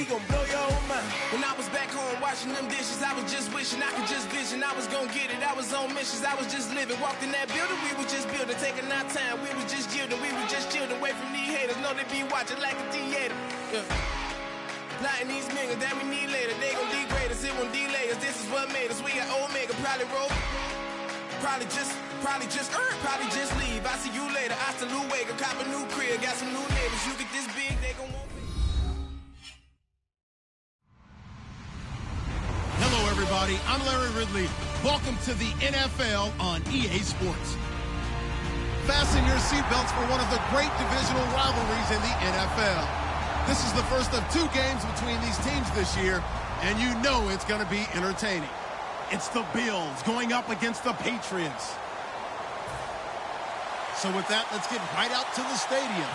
gon' blow your own mind. When I was back home washing them dishes, I was just wishing I could just vision. I was gon' get it, I was on missions, I was just living. Walked in that building, we was just building, taking our time. We was just yielding, we was just chilling. Away from these haters, know they be watching like a theater. Yeah. Plotting these niggas that we need later. They gon' degrade us, it won't delay us. This is what made us. We got Omega, probably roll. Probably just leave. I see you later. I still wake up, cop a new crib, got some new neighbors. You get this big, they gon' want me. Hello, everybody. I'm Larry Ridley. Welcome to the NFL on EA Sports. Fasten your seatbelts for one of the great divisional rivalries in the NFL. This is the first of 2 games between these teams this year, and you know it's going to be entertaining. It's the Bills going up against the Patriots. So with that, let's get right out to the stadium.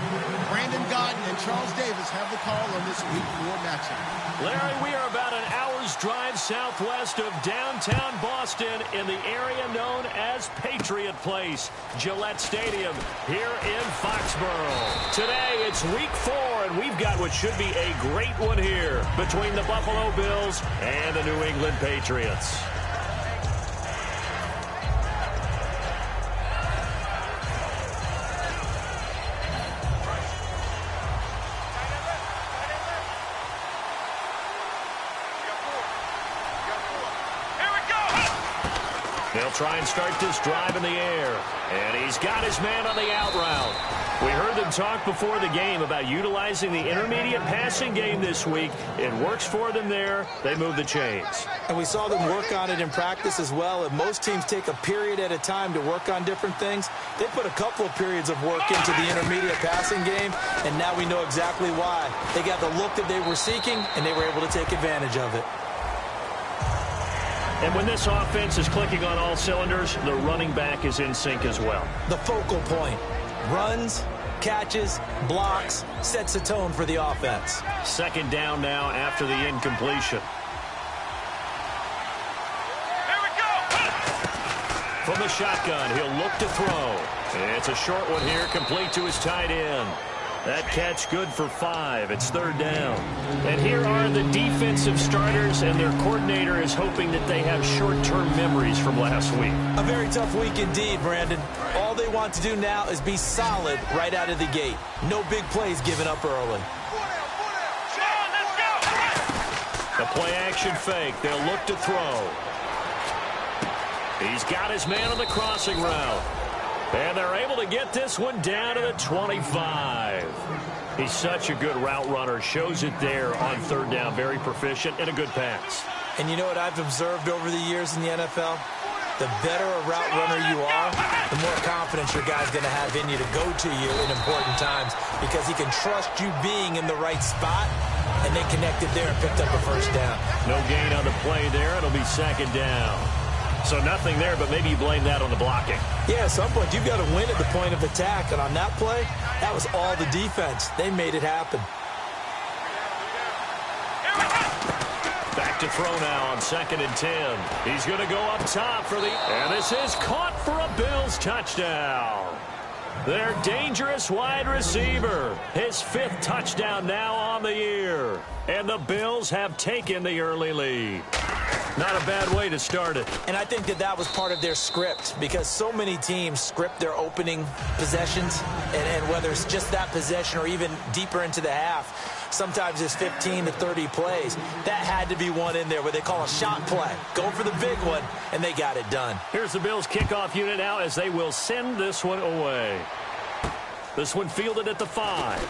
Brandon Godden and Charles Davis have the call on this Week 4 matchup. Larry, we are about an hour's drive southwest of downtown Boston in the area known as Patriot Place, Gillette Stadium, here in Foxborough. Today, it's Week 4, and we've got what should be a great one here between the Buffalo Bills and the New England Patriots. They'll try and start this drive in the air. And he's got his man on the out route. We heard them talk before the game about utilizing the intermediate passing game this week. It works for them there. They move the chains. And we saw them work on it in practice as well. And most teams take a period at a time to work on different things. They put a couple of periods of work into the intermediate passing game, and now we know exactly why. They got the look that they were seeking, and they were able to take advantage of it. And when this offense is clicking on all cylinders, the running back is in sync as well. The focal point. Runs, catches, blocks, sets a tone for the offense. Second down now after the incompletion. Here we go! From the shotgun, he'll look to throw. It's a short one here, complete to his tight end. That catch good for 5. It's third down. And here are the defensive starters, and their coordinator is hoping that they have short-term memories from last week. A very tough week indeed, Brandon. All they want to do now is be solid right out of the gate. No big plays given up early. A play-action fake. They'll look to throw. He's got his man on the crossing route. And they're able to get this one down to the 25. He's such a good route runner. Shows it there on third down. Very proficient and a good pass. And you know what I've observed over the years in the NFL? The better a route runner you are, the more confidence your guy's going to have in you to go to you in important times, because he can trust you being in the right spot, and they connected there and picked up a first down. No gain on the play there. It'll be second down. So nothing there, but maybe you blame that on the blocking. Yeah, at some point you've got to win at the point of attack. And on that play, that was all the defense. They made it happen. Back to throw now on 2nd and 10. He's going to go up top for the... And this is caught for a Bills touchdown. Their dangerous wide receiver. His 5th touchdown now on the year. And the Bills have taken the early lead. Not a bad way to start it. And I think that was part of their script, because so many teams script their opening possessions, and whether it's just that possession or even deeper into the half, sometimes it's 15 to 30 plays. That had to be one in there where they call a shot play. Go for the big one, and they got it done. Here's the Bills kickoff unit now as they will send this one away. This one fielded at the 5.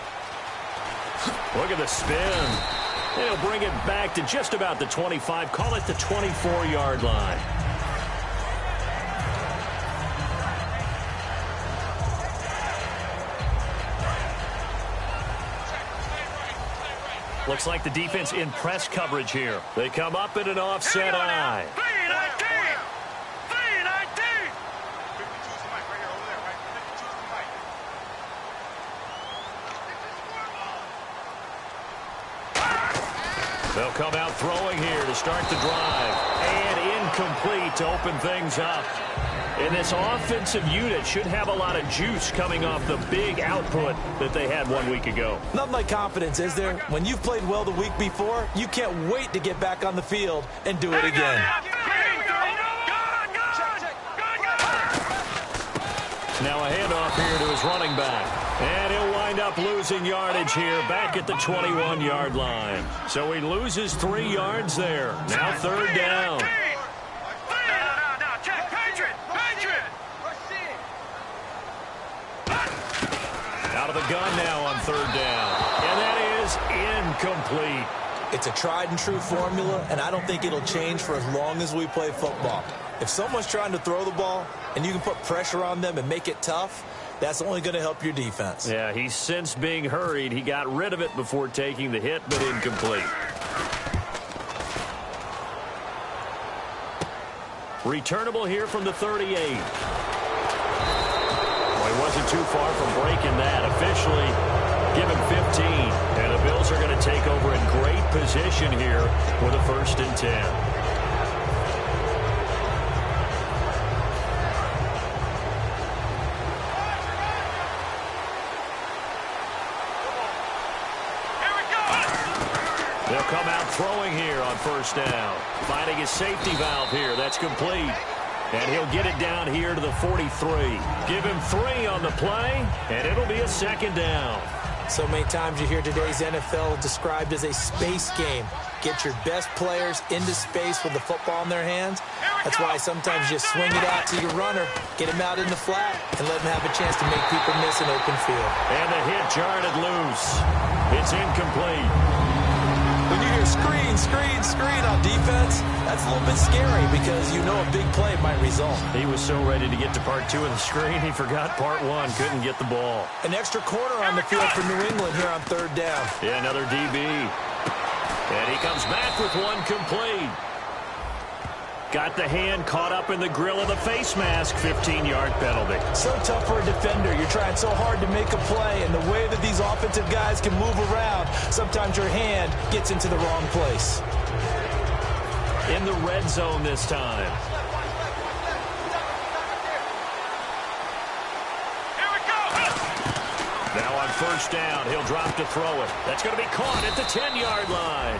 Look at the spin. They'll bring it back to just about the 25. Call it the 24-yard line. Looks like the defense in press coverage here. They come up in an offset eye. They'll come out throwing here to start the drive. And incomplete to open things up. And this offensive unit should have a lot of juice coming off the big output that they had 1 week ago. Nothing like confidence, is there? When you've played well the week before, you can't wait to get back on the field and do it again. Now a handoff here to his running back. And he'll wind up losing yardage here back at the 21-yard line. So he loses 3 yards there. Now 3rd down. Out of the gun now on 3rd down. And that is incomplete. It's a tried and true formula, and I don't think it'll change for as long as we play football. If someone's trying to throw the ball and you can put pressure on them and make it tough, that's only going to help your defense. Yeah, he sensed being hurried. He got rid of it before taking the hit, but incomplete. Returnable here from the 38. Well, he wasn't too far from breaking that. Officially, give him 15. And the Bills are going to take over in great position here with a 1st and 10. They'll come out throwing here on 1st down. Finding his safety valve here. That's complete. And he'll get it down here to the 43. Give him 3 on the play, and it'll be a 2nd down. So many times you hear today's NFL described as a space game. Get your best players into space with the football in their hands. That's why sometimes you swing it out to your runner, get him out in the flat, and let him have a chance to make people miss an open field. And the hit jarred it loose. It's incomplete. When you hear screen, screen, screen on defense, that's a little bit scary because you know a big play might result. He was so ready to get to part 2 of the screen, he forgot part 1, couldn't get the ball. An extra corner on the field for New England here on 3rd down. Yeah, another DB. And he comes back with 1 complete. Got the hand caught up in the grill of the face mask. 15-yard penalty. So tough for a defender. You're trying so hard to make a play, and the way that these offensive guys can move around, sometimes your hand gets into the wrong place. In the red zone this time. Now on 1st down, he'll drop to throw it. That's going to be caught at the 10-yard line.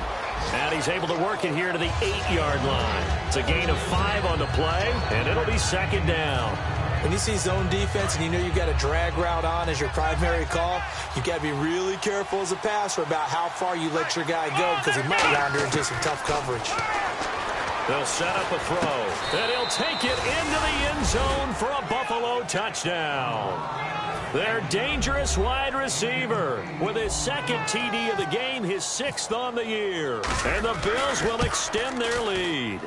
And he's able to work it here to the 8-yard line. It's a gain of 5 on the play, and it'll be 2nd down. When you see zone defense and you know you've got a drag route on as your primary call, you've got to be really careful as a passer about how far you let your guy go because he might wander into some tough coverage. They'll set up a throw, and he'll take it into the end zone for a Buffalo touchdown. Their dangerous wide receiver with his 2nd TD of the game, his 6th on the year. And the Bills will extend their lead.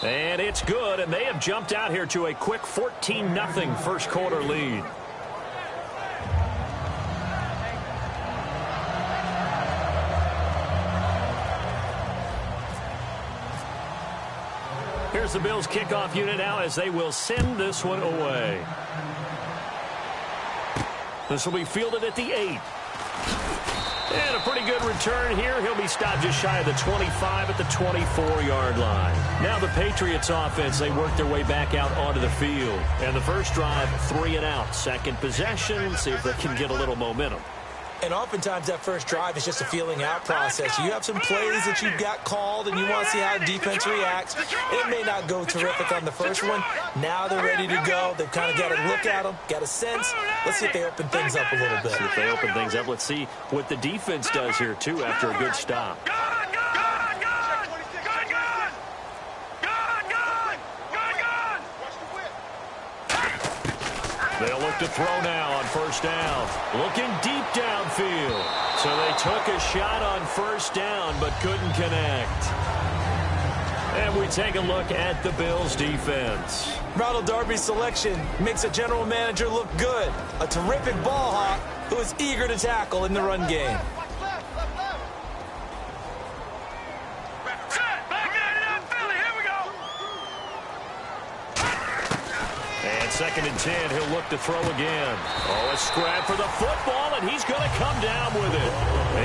And it's good, and they have jumped out here to a quick 14-0 1st quarter lead. Here's the Bills kickoff unit now as they will send this one away. This will be fielded at the 8. And a pretty good return here. He'll be stopped just shy of the 25 at the 24-yard line. Now the Patriots offense, they work their way back out onto the field. And the first drive, 3 and out. 2nd possession, see if they can get a little momentum. And oftentimes that first drive is just a feeling out process. You have some plays that you've got called and you want to see how defense reacts. It may not go terrific on the first one. Now they're ready to go. They've kind of got to look at them, got a sense. Let's see if they open things up a little bit. See if they open things up. Let's see what the defense does here, too, after a good stop. They'll look to throw now on 1st down. Looking deep downfield. So they took a shot on 1st down, but couldn't connect. And we take a look at the Bills' defense. Ronald Darby's selection makes a general manager look good. A terrific ball hawk who is eager to tackle in the run game. And 2nd and 10, he'll look to throw again. Oh, a scrap for the football, and he's going to come down with it.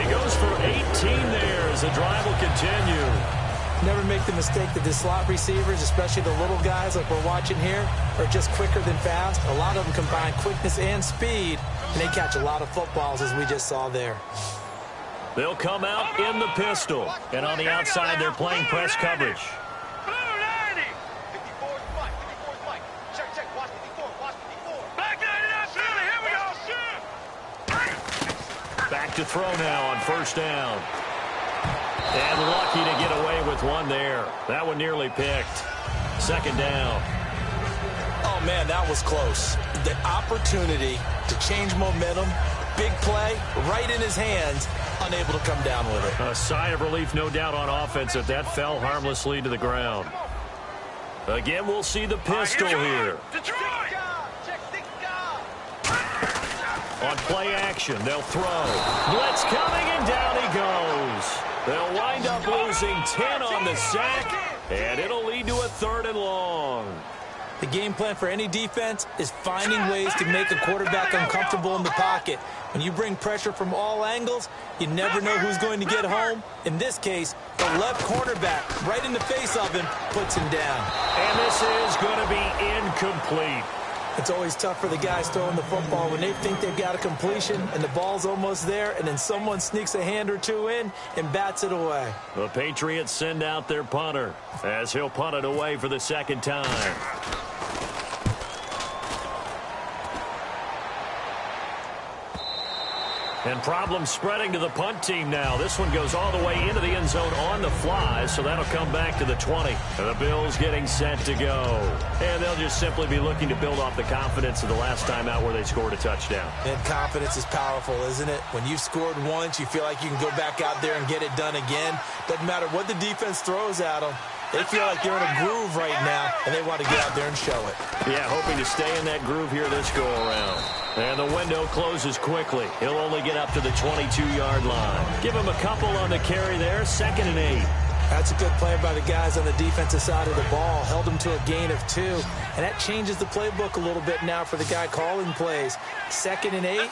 He goes for 18 there as the drive will continue. Never make the mistake that the slot receivers, especially the little guys like we're watching here, are just quicker than fast. A lot of them combine quickness and speed, and they catch a lot of footballs, as we just saw there. They'll come out in the pistol. And on the outside, they're playing press coverage. Back to throw now on first down. And lucky to get away with one there. That one nearly picked. Second down. Oh, man, that was close. The opportunity to change momentum, big play, right in his hands, unable to come down with it. A sigh of relief, no doubt, on offense if that fell harmlessly to the ground. Again, we'll see the pistol here. On play action, they'll throw. Blitz coming, and down he goes. They'll wind up losing 10 on the sack, and it'll lead to a 3rd and long. The game plan for any defense is finding ways to make a quarterback uncomfortable in the pocket. When you bring pressure from all angles, you never know who's going to get home. In this case, the left cornerback, right in the face of him, puts him down. And this is going to be incomplete. It's always tough for the guys throwing the football when they think they've got a completion and the ball's almost there, and then someone sneaks a hand or two in and bats it away. The Patriots send out their punter as he'll punt it away for the second time. And problems spreading to the punt team now. This one goes all the way into the end zone on the fly, so that'll come back to the 20. And the Bills getting set to go. And they'll just simply be looking to build off the confidence of the last time out where they scored a touchdown. And confidence is powerful, isn't it? When you've scored once, you feel like you can go back out there and get it done again. Doesn't matter what the defense throws at them. They feel like they're in a groove right now, and they want to get out there and show it. Yeah, hoping to stay in that groove here this go-around. And the window closes quickly. He'll only get up to the 22-yard line. Give him a couple on the carry there, 2nd and 8. That's a good play by the guys on the defensive side of the ball. Held him to a gain of 2, and that changes the playbook a little bit now for the guy calling plays. 2nd and 8.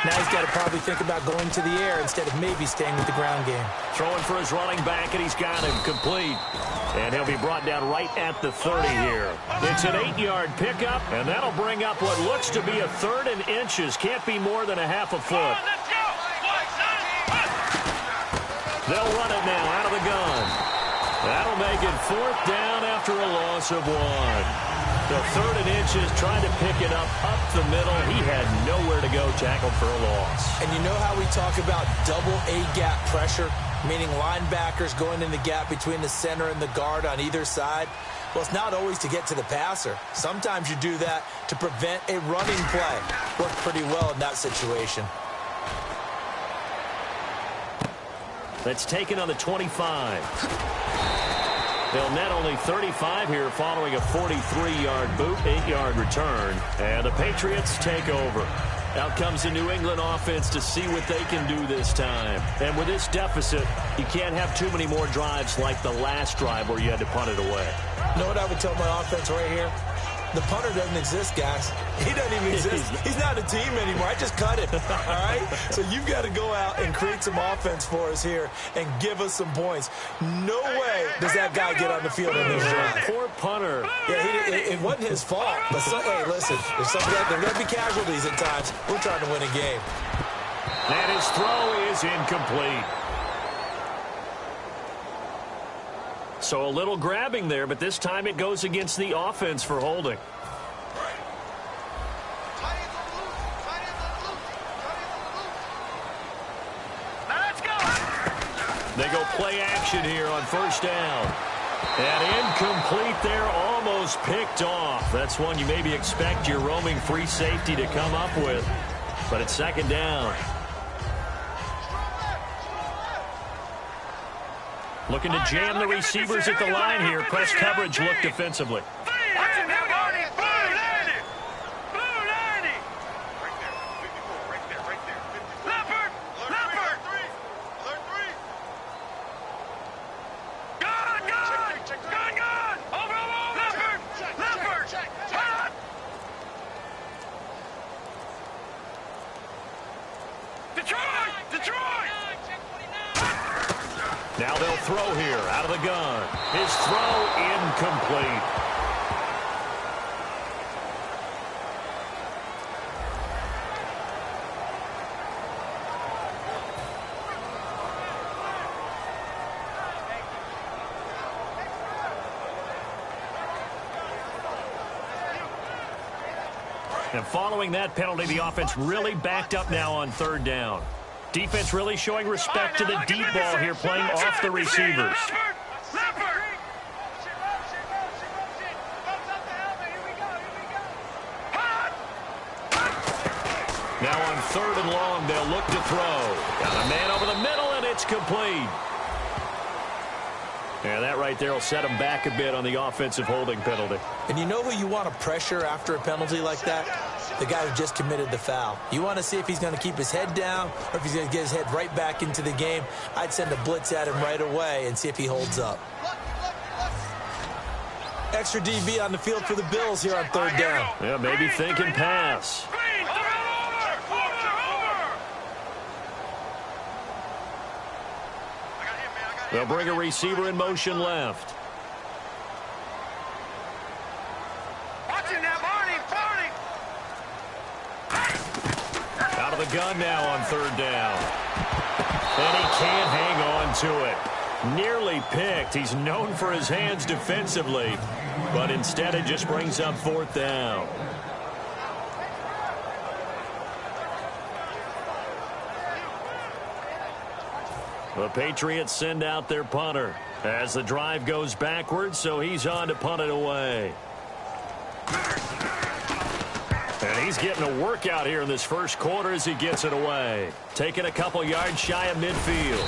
Now he's got to probably think about going to the air instead of maybe staying with the ground game. Throwing for his running back, and he's got him complete. And he'll be brought down right at the 30 here. It's an 8-yard pickup, and that'll bring up what looks to be a 3rd and inches. Can't be more than a half a foot. They'll run it now out of the gun. That'll make it 4th down after a loss of 1. The 3rd and inches, trying to pick it up the middle. He had nowhere to go, tackled for a loss. And you know how we talk about double A-gap pressure, meaning linebackers going in the gap between the center and the guard on either side? Well, it's not always to get to the passer. Sometimes you do that to prevent a running play. Worked pretty well in that situation. That's taken on the 25. They'll net only 35 here following a 43-yard boot, 8-yard return. And the Patriots take over. Out comes the New England offense to see what they can do this time. And with this deficit, you can't have too many more drives like the last drive where you had to punt it away. You know what I would tell my offense right here? The punter doesn't exist, guys. He doesn't even exist. He's not a team anymore. I just cut him, all right? So you've got to go out and create some offense for us here and give us some points. No way does that guy get on the field in this drive. Poor punter. Yeah, it wasn't his fault. But hey, listen, there's going to be casualties at times. We're trying to win a game. And his throw is incomplete. So a little grabbing there, but this time it goes against the offense for holding. They go play action here on first down. And incomplete there, almost picked off. That's one you maybe expect your roaming free safety to come up with. But it's 2nd down. Looking to jam the receivers at the line here. Press coverage look defensively. Now they'll throw here out of the gun. His throw incomplete. And following that penalty, the offense really backed up now on third down. Defense really showing respect to the deep ball here, playing off the receivers. Now on third and long, they'll look to throw. Got a man over the middle, and it's complete. Yeah, that right there will set him back a bit on the offensive holding penalty. And you know who you want to pressure after a penalty like that? The guy who just committed the foul. You want to see if he's going to keep his head down or if he's going to get his head right back into the game. I'd send a blitz at him right away and see if he holds up. Extra DB on the field for the Bills here on third down. Yeah, maybe thinking pass. They'll bring a receiver in motion left. Out of the gun now on third down. And he can't hang on to it. Nearly picked. He's known for his hands defensively, but instead it just brings up fourth down. The Patriots send out their punter as the drive goes backwards, so he's on to punt it away. And he's getting a workout here in this first quarter as he gets it away. Taking a couple yards shy of midfield.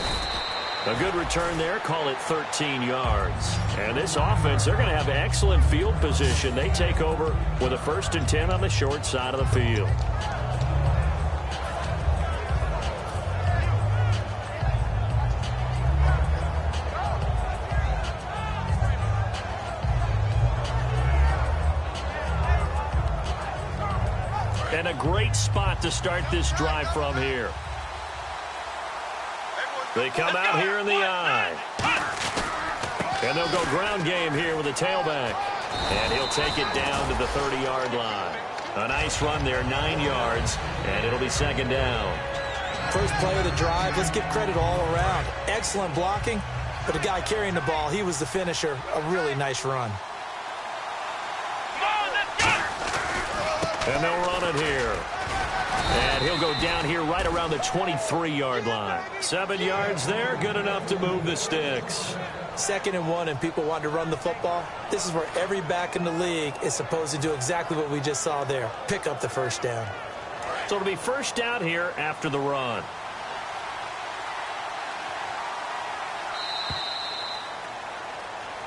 A good return there, call it 13 yards. And this offense, they're going to have excellent field position. They take over with a 1st and 10 on the short side of the field. And a great spot to start this drive from here. They come out here in the I. And they'll go ground game here with a tailback. And he'll take it down to the 30-yard line. A nice run there, 9 yards, and it'll be second down. First play of the drive, let's give credit all around. Excellent blocking, but the guy carrying the ball, he was the finisher. A really nice run. And they'll run it here. And he'll go down here right around the 23-yard line. 7 yards there, good enough to move the sticks. 2nd and 1, and people want to run the football. This is where every back in the league is supposed to do exactly what we just saw there. Pick up the first down. So it'll be first down here after the run.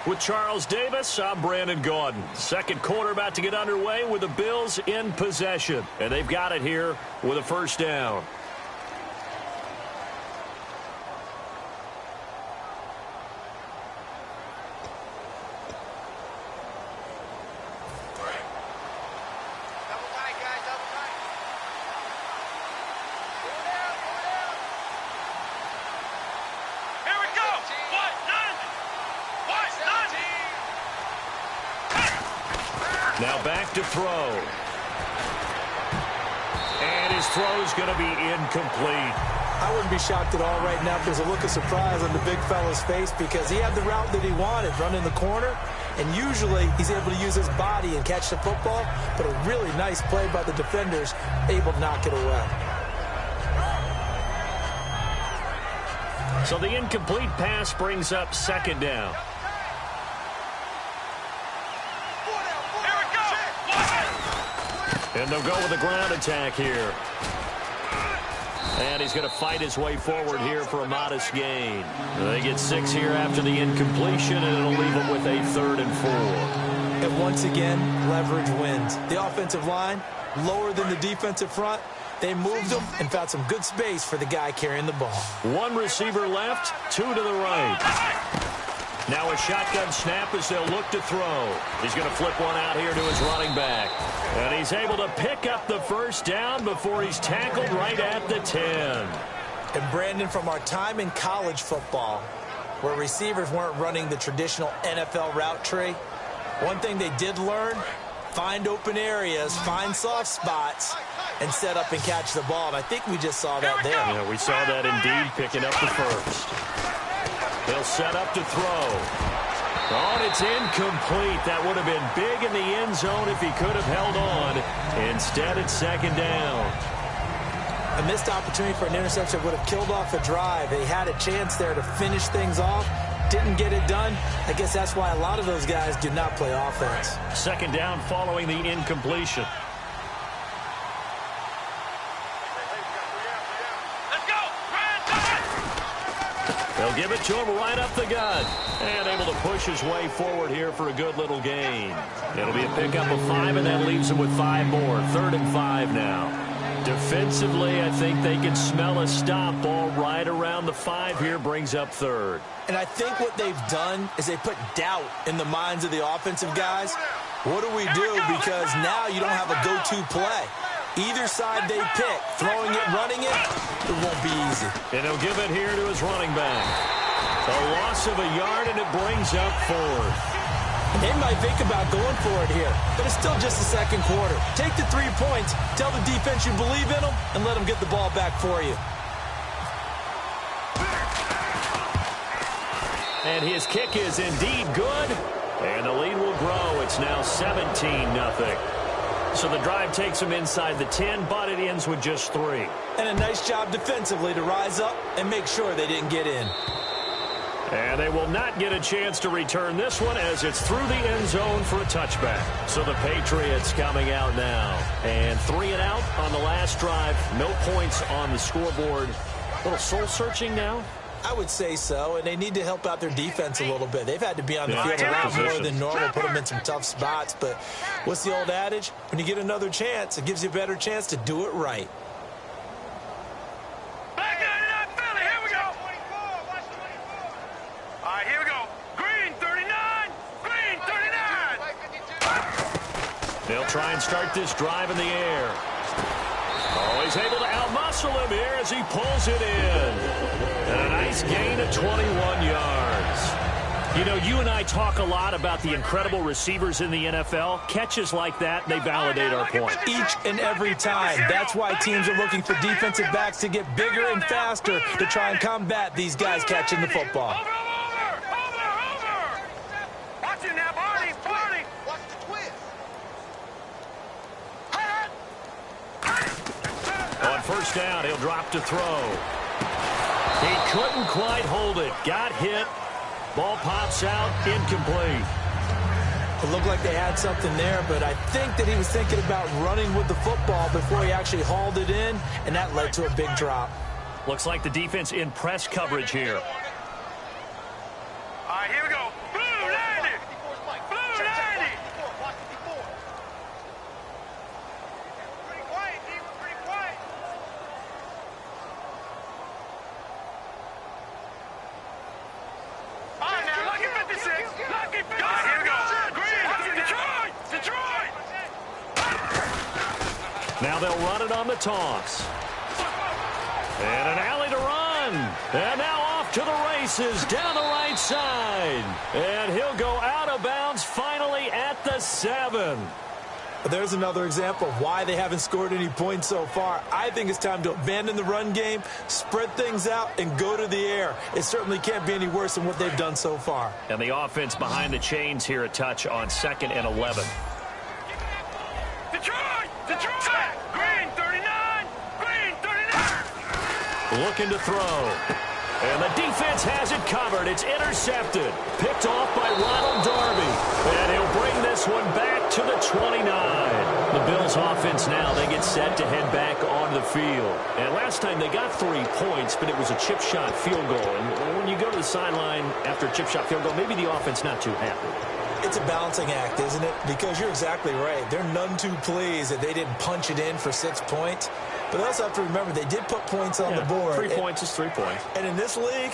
With Charles Davis, I'm Brandon Gaudin. Second quarter about to get underway with the Bills in possession. And they've got it here with a first down. Now back to throw. And his throw is going to be incomplete. I wouldn't be shocked at all right now if there's a look of surprise on the big fella's face because he had the route that he wanted, running the corner, and usually he's able to use his body and catch the football, but a really nice play by the defenders, able to knock it away. So the incomplete pass brings up second down. And they'll go with a ground attack here. And he's going to fight his way forward here for a modest gain. They get 6 here after the incompletion, and it'll leave them with a 3rd and 4. And once again, leverage wins. The offensive line, lower than the defensive front. They moved them and found some good space for the guy carrying the ball. 1 receiver left, 2 to the right. Now a shotgun snap as they'll look to throw. He's going to flip one out here to his running back. And he's able to pick up the first down before he's tackled right at the 10. And Brandon, from our time in college football, where receivers weren't running the traditional NFL route tree. One thing they did learn, find open areas, find soft spots, and set up and catch the ball. And I think we just saw that there. Yeah, we saw that indeed, picking up the first. He'll set up to throw. Oh, and it's incomplete. That would have been big in the end zone if he could have held on. Instead, it's second down. A missed opportunity for an interception would have killed off a drive. They had a chance there to finish things off. Didn't get it done. I guess that's why a lot of those guys do not play offense. Second down following the incompletion. They'll give it to him right up the gut. And able to push his way forward here for a good little gain. It'll be a pickup of 5, and that leaves him with 5 more. 3rd and 5 now. Defensively, I think they can smell a stop. Ball right around the 5 here, brings up 3rd. And I think what they've done is they put doubt in the minds of the offensive guys. What do we do? Because now you don't have a go-to play. Either side they pick, throwing it, running it, it won't be easy. And he'll give it here to his running back. A loss of a yard, and it brings up 4th. They might think about going for it here, but it's still just the second quarter. Take the 3 points, tell the defense you believe in them, and let them get the ball back for you. And his kick is indeed good, and the lead will grow. It's now 17-0. So the drive takes him inside the 10, but it ends with just 3. And a nice job defensively to rise up and make sure they didn't get in. And they will not get a chance to return this one as it's through the end zone for a touchback. So the Patriots coming out now. And 3 and out on the last drive. No points on the scoreboard. A little soul-searching now. I would say so, and they need to help out their defense a little bit. They've had to be on the field a lot more than normal, put them in some tough spots. But what's the old adage? When you get another chance, it gives you a better chance to do it right. Back in that Philly, here we go. All right, here we go. Green 39, green 39. They'll try and start this drive in the air. Oh, he's able to outmuscle him here as he pulls it in. And a nice gain of 21 yards. You know, you and I talk a lot about the incredible receivers in the NFL. Catches like that, they validate our point. Each and every time. That's why teams are looking for defensive backs to get bigger and faster to try and combat these guys catching the football. Over. Watch it now, Barney. Watch the twist. On first down, he'll drop to throw. He couldn't quite hold it. Got hit. Ball pops out. Incomplete. It looked like they had something there, but I think that he was thinking about running with the football before he actually hauled it in, and that led to a big drop. Looks like the defense in press coverage here. All right, here we go. Blue 90. Blue 90. Pretty quiet, D. We're pretty quiet. All right, now, lucky 56. Lucky 56. All right, here we go. Green. Detroit. Now they'll run it on the toss. And an alley to run. And now off to the races down the right side. And he'll go out of bounds finally at the 7. There's another example of why they haven't scored any points so far. I think it's time to abandon the run game, spread things out, and go to the air. It certainly can't be any worse than what they've done so far. And the offense behind the chains here, a touch on 2nd and 11. Detroit. Green 39. Green 39. Looking to throw. And the defense has it covered. It's intercepted. Picked off by Ronald Darby. And he'll bring this one back to the 29. The Bills offense now, they get set to head back onto the field. And last time they got 3 points, but it was a chip shot field goal. And when you go to the sideline after a chip shot field goal, maybe the offense not too happy. It's a balancing act, isn't it? Because you're exactly right. They're none too pleased that they didn't punch it in for 6 points. But they also have to remember they did put points on the board. 3 points is 3 points. And in this league,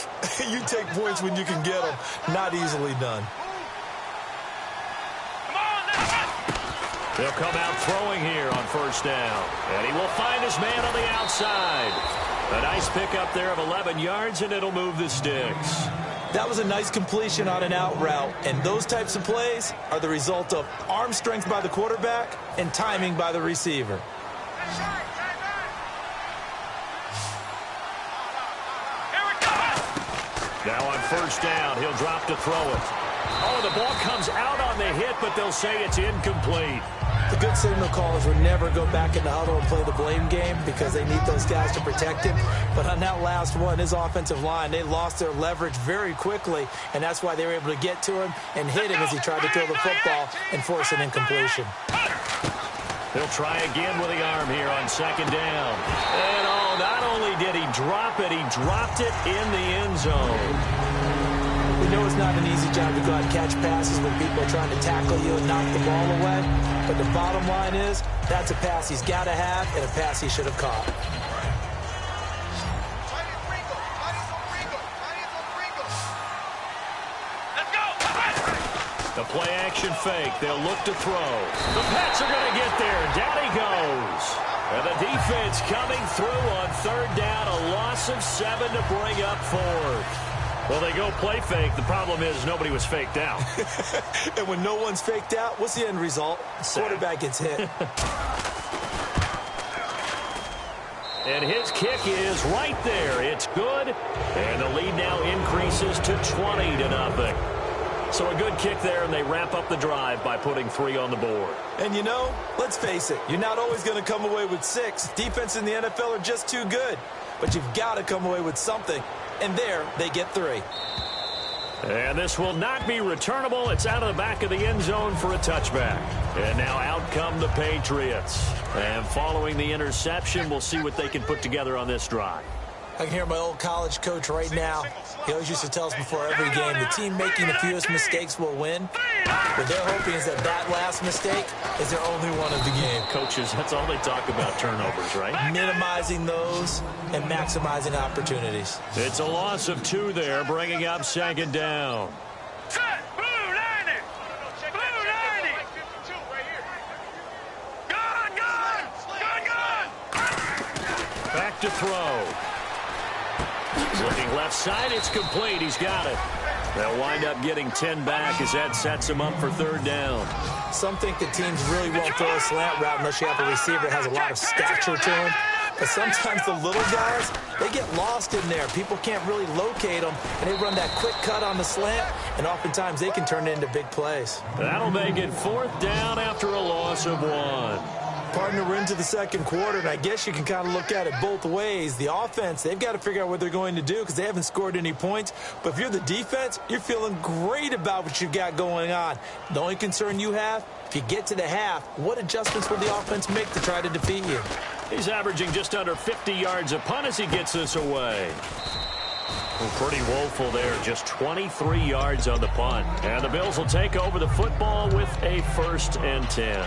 you take points when you can get them. Not easily done. They'll come out throwing here on first down. And he will find his man on the outside. A nice pickup there of 11 yards, and it'll move the sticks. That was a nice completion on an out route, and those types of plays are the result of arm strength by the quarterback and timing by the receiver. Now on first down, he'll drop to throw it. Oh, the ball comes out on the hit, but they'll say it's incomplete. The good signal callers would never go back in the huddle and play the blame game because they need those guys to protect him. But on that last one, his offensive line, they lost their leverage very quickly, and that's why they were able to get to him and hit him as he tried to throw the football and force an incompletion. He'll try again with the arm here on second down. And, oh, not only did he drop it, he dropped it in the end zone. We know it's not an easy job to go out and catch passes when people are trying to tackle you and knock the ball away. But the bottom line is, that's a pass he's got to have and a pass he should have caught. The play-action fake. They'll look to throw. The Pats are going to get there. Down he goes. And the defense coming through on third down. A loss of 7 to bring up fourth. Well, they go play fake. The problem is nobody was faked out. And when no one's faked out, what's the end result? Quarterback gets hit. And his kick is right there. It's good. And the lead now increases to 20-0. So a good kick there, and they wrap up the drive by putting 3 on the board. And, you know, let's face it, you're not always going to come away with 6. Defense in the NFL are just too good. But you've got to come away with something. And there, they get 3. And this will not be returnable. It's out of the back of the end zone for a touchback. And now out come the Patriots. And following the interception, we'll see what they can put together on this drive. I can hear my old college coach right now. He always used to tell us before every game, the team making the fewest mistakes will win. What they're hoping is that that last mistake is their only one of the game. Coaches, that's all they talk about, turnovers, right? Minimizing those and maximizing opportunities. It's a loss of 2 there, bringing up second down. Set! Blue 90! Blue 90! Gun! Back to throw. He's looking left side. It's complete. He's got it. They'll wind up getting 10 back as that sets him up for third down. Some think the teams really won't throw a slant route unless you have a receiver that has a lot of stature to him. But sometimes the little guys, they get lost in there. People can't really locate them, and they run that quick cut on the slant, and oftentimes they can turn it into big plays. That'll make it fourth down after a loss of 1. Partner, we're into the second quarter, and I guess you can kind of look at it both ways. The offense, they've got to figure out what they're going to do because they haven't scored any points. But if you're the defense, you're feeling great about what you've got going on. The only concern you have, if you get to the half, what adjustments will the offense make to try to defeat you? He's averaging just under 50 yards a punt as he gets this away. Well, pretty woeful there, just 23 yards on the punt. And the Bills will take over the football with a 1st and 10.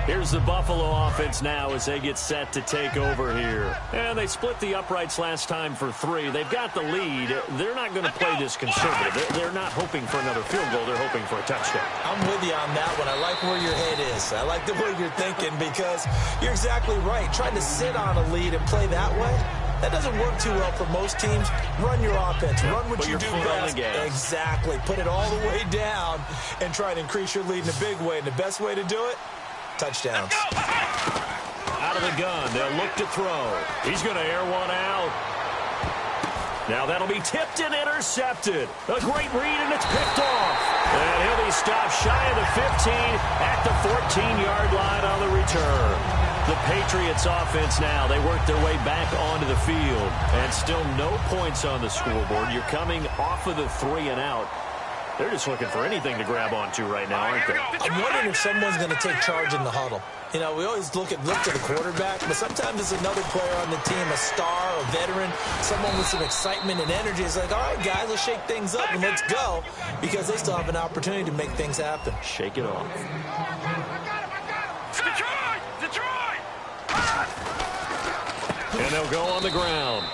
Here's the Buffalo offense now as they get set to take over here. And they split the uprights last time for 3. They've got the lead. They're not going to play this conservative. They're not hoping for another field goal. They're hoping for a touchdown. I'm with you on that one. I like where your head is. I like the way you're thinking because you're exactly right. Trying to sit on a lead and play that way, that doesn't work too well for most teams. Run your offense. Run what you do best. Exactly. Put it all the way down and try to increase your lead in a big way. And the best way to do it, touchdowns. Out of the gun. They'll look to throw. He's going to air one out. Now that'll be tipped and intercepted. A great read, and it's picked off. And he'll be stopped shy of the 15 at the 14-yard line on the return. The Patriots offense now, they work their way back onto the field. And still no points on the scoreboard. You're coming off of the 3 and out. They're just looking for anything to grab onto right now, aren't they? I'm wondering if someone's going to take charge in the huddle. You know, we always look to the quarterback, but sometimes it's another player on the team, a star, a veteran, someone with some excitement and energy. It's like, all right, guys, let's shake things up and let's go because they still have an opportunity to make things happen. Shake it off. Detroit! And they'll go on the ground.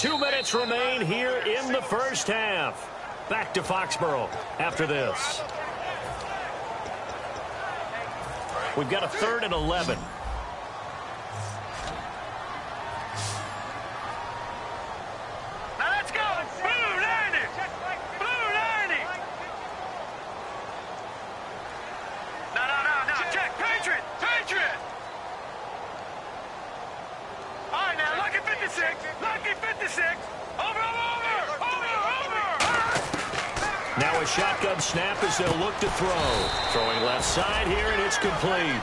2 minutes remain here in the first half. Back to Foxborough after this. We've got a 3rd and 11. Now let's go. Blue 90. Blue 90. No. Check. Patriot. Patriot. All right, now, lucky 56. Lucky 56. Over. Now a shotgun snap as they'll look to throw. Throwing left side here, and it's complete.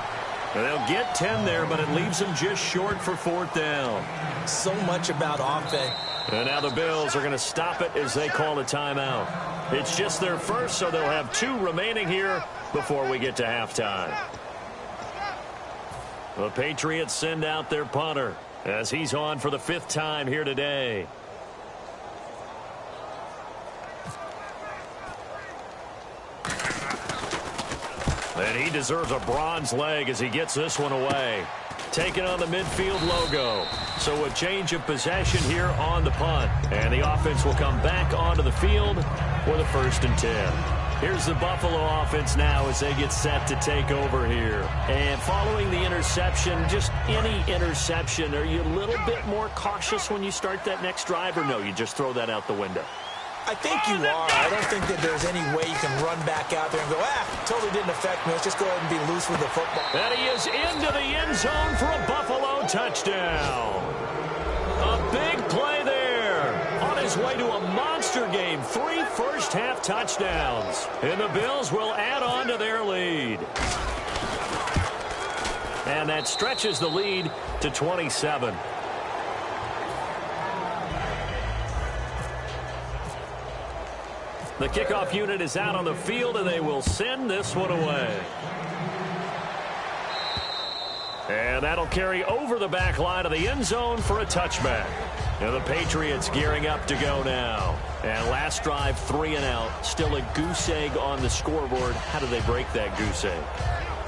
And they'll get 10 there, but it leaves them just short for 4th down. So much about offense. And now the Bills are going to stop it as they call a timeout. It's just their first, so they'll have 2 remaining here before we get to halftime. The Patriots send out their punter as he's on for the 5th time here today. And he deserves a bronze leg as he gets this one away. Taking on the midfield logo. So a change of possession here on the punt. And the offense will come back onto the field for the 1st and 10. Here's the Buffalo offense now as they get set to take over here. And following the interception, just any interception, are you a little bit more cautious when you start that next drive, or no, you just throw that out the window? I think you are. I don't think that there's any way you can run back out there and go, totally didn't affect me. Let's just go ahead and be loose with the football. And he is into the end zone for a Buffalo touchdown. A big play there. On his way to a monster game. 3 first-half touchdowns. And the Bills will add on to their lead. And that stretches the lead to 27. The kickoff unit is out on the field, and they will send this one away. And that'll carry over the back line of the end zone for a touchback. And the Patriots gearing up to go now. And last drive, 3 and out. Still a goose egg on the scoreboard. How do they break that goose egg?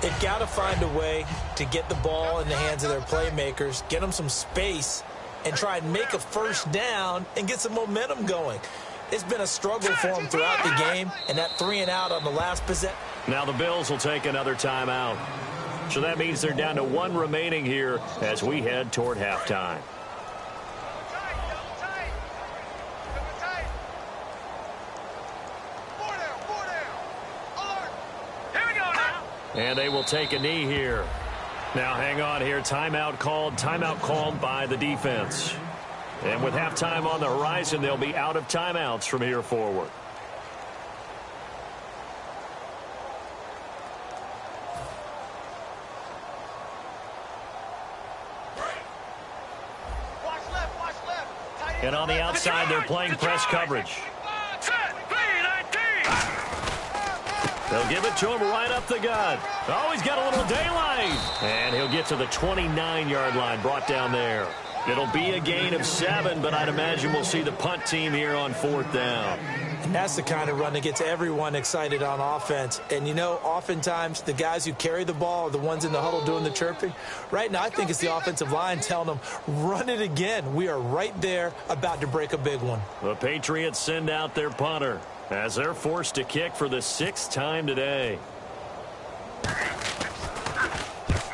They've got to find a way to get the ball in the hands of their playmakers, get them some space, and try and make a 1st down and get some momentum going. It's been a struggle for them throughout the game, and that 3 and out on the last possession. Now the Bills will take another timeout. So that means they're down to 1 remaining here as we head toward halftime. Here we go now. And they will take a knee here. Now hang on here. Timeout called by the defense. And with halftime on the horizon, they'll be out of timeouts from here forward. And on the outside, they're playing press coverage. They'll give it to him right up the gut. Oh, he's got a little daylight. And he'll get to the 29-yard line, brought down there. It'll be a gain of 7, but I'd imagine we'll see the punt team here on 4th down. And that's the kind of run that gets everyone excited on offense. And, you know, oftentimes the guys who carry the ball are the ones in the huddle doing the chirping. Right now, I think it's the offensive line telling them, run it again. We are right there about to break a big one. The Patriots send out their punter as they're forced to kick for the 6th time today.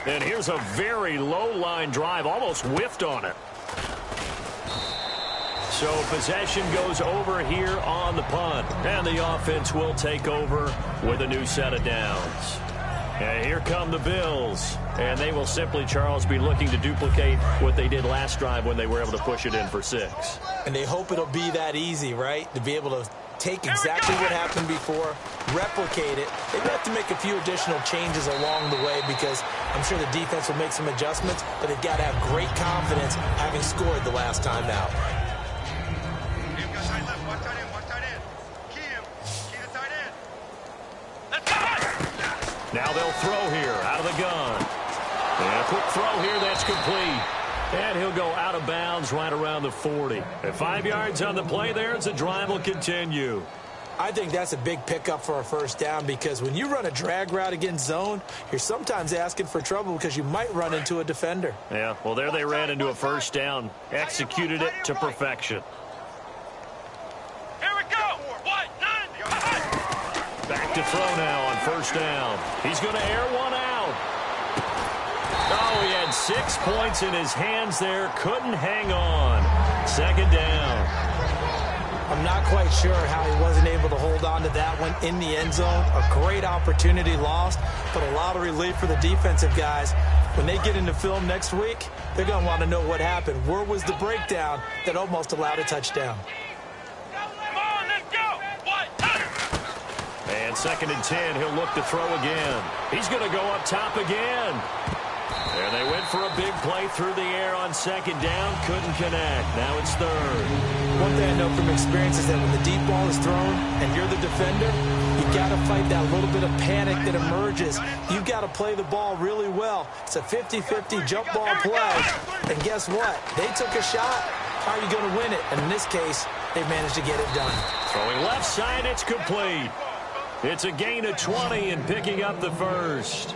And here's a very low-line drive, almost whiffed on it. So possession goes over here on the punt, and the offense will take over with a new set of downs. And here come the Bills, and they will simply, Charles, be looking to duplicate what they did last drive when they were able to push it in for 6. And they hope it'll be that easy, right, to be able to take exactly what happened before, replicate it. They have to make a few additional changes along the way because I'm sure the defense will make some adjustments, but they've got to have great confidence having scored the last time out. Now they'll throw here out of the gun. And a quick throw here, that's complete. And he'll go out of bounds right around the 40. At 5 yards on the play there as the drive will continue. I think that's a big pickup for a first down because when you run a drag route against zone, you're sometimes asking for trouble because you might run into a defender. Yeah, well, there they ran into a first down. Executed it to perfection. Here we go. Back to throw now on first down. He's going to air one out. Oh, he had 6 points in his hands there. Couldn't hang on. Second down. I'm not quite sure how he wasn't able to hold on to that one in the end zone. A great opportunity lost, but a lot of relief for the defensive guys. When they get into film next week, they're going to want to know what happened. Where was the breakdown that almost allowed a touchdown? Come on, let's go. And 2nd and 10, he'll look to throw again. He's going to go up top again. And they went for a big play through the air on 2nd down. Couldn't connect. Now it's 3rd. One thing I know from experience is that when the deep ball is thrown and you're the defender, you got to fight that little bit of panic that emerges. You've got to play the ball really well. It's a 50-50 jump ball play. And guess what? They took a shot. How are you going to win it? And in this case, they managed to get it done. Throwing left side, it's complete. It's a gain of 20 and picking up the first.